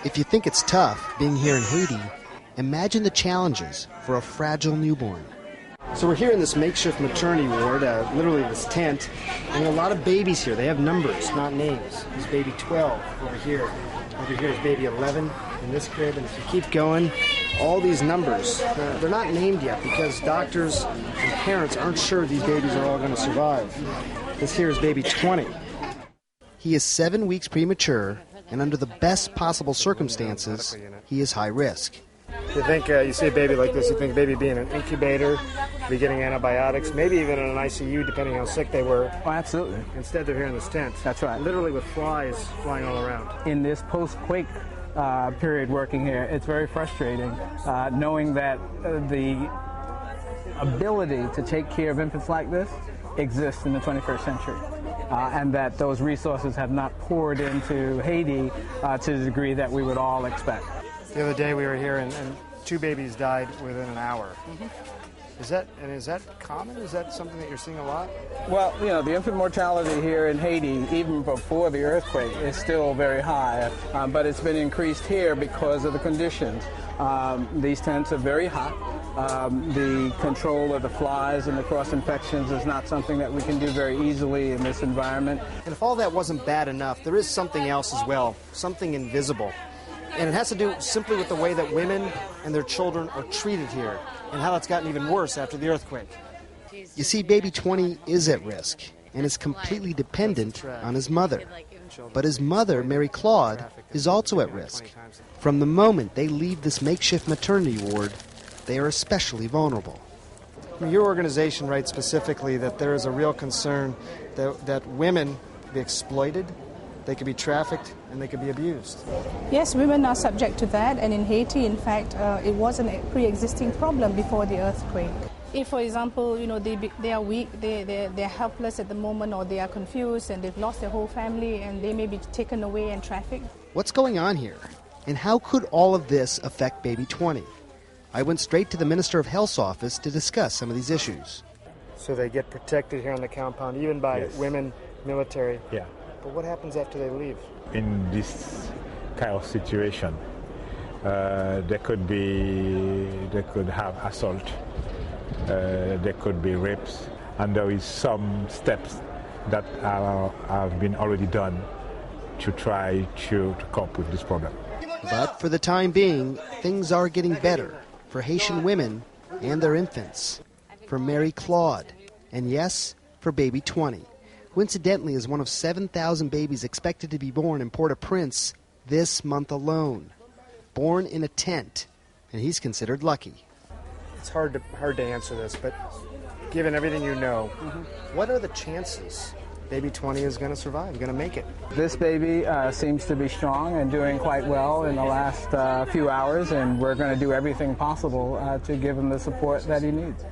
If you think it's tough being here in Haiti, imagine the challenges for a fragile newborn. So we're here in this makeshift maternity ward, literally this tent, and there are a lot of babies here. They have numbers, not names. There's baby 12 over here. Over here is baby 11 in this crib, and if you keep going, all these numbers, they're not named yet because doctors and parents aren't sure these babies are all going to survive. This here is baby 20. He is 7 weeks premature, and under the best possible circumstances, he is high risk. You think you see a baby like this, you think baby being in an incubator, be getting antibiotics, maybe even in an ICU, depending how sick they were. Oh, absolutely. Instead, they're here in this tent. That's right. Literally with flies flying all around. In this post-quake period working here, it's very frustrating knowing that the ability to take care of infants like this exists in the 21st century. And that those resources have not poured into Haiti to the degree that we would all expect. The other day we were here and 2 babies died within an hour. Mm-hmm. Is that common? Is that something that you're seeing a lot? Well, you know, the infant mortality here in Haiti, even before the earthquake, is still very high, but it's been increased here because of the conditions. These tents are very hot. The control of the flies and the cross-infections is not something that we can do very easily in this environment. And if all that wasn't bad enough, there is something else as well, something invisible. And it has to do simply with the way that women and their children are treated here, and how it's gotten even worse after the earthquake. You see, baby 20 is at risk, and is completely dependent on his mother. But his mother, Mary Claude, is also at risk. From the moment they leave this makeshift maternity ward, they are especially vulnerable. Your organization writes specifically that there is a real concern that women be exploited, they could be trafficked, and they could be abused. Yes, women are subject to that, and in Haiti, in fact, it was a pre-existing problem before the earthquake. If, for example, you know, they are weak, they're helpless at the moment, or they are confused, and they've lost their whole family, and they may be taken away and trafficked. What's going on here? And how could all of this affect baby 20? I went straight to the Minister of Health's office to discuss some of these issues. So they get protected here on the compound, even by women, military. Yeah. But what happens after they leave? In this kind of situation, they could have assault, there could be rapes, and there is some steps that have been already done to try to cope with this problem. But for the time being, things are getting better for Haitian women and their infants, for Mary Claude, and yes, for baby 20. Who incidentally is one of 7,000 babies expected to be born in Port-au-Prince this month alone. Born in a tent, and he's considered lucky. It's hard to answer this, but given everything you know, what are the chances baby 20 is going to survive, going to make it? This baby seems to be strong and doing quite well in the last few hours, and we're going to do everything possible to give him the support that he needs.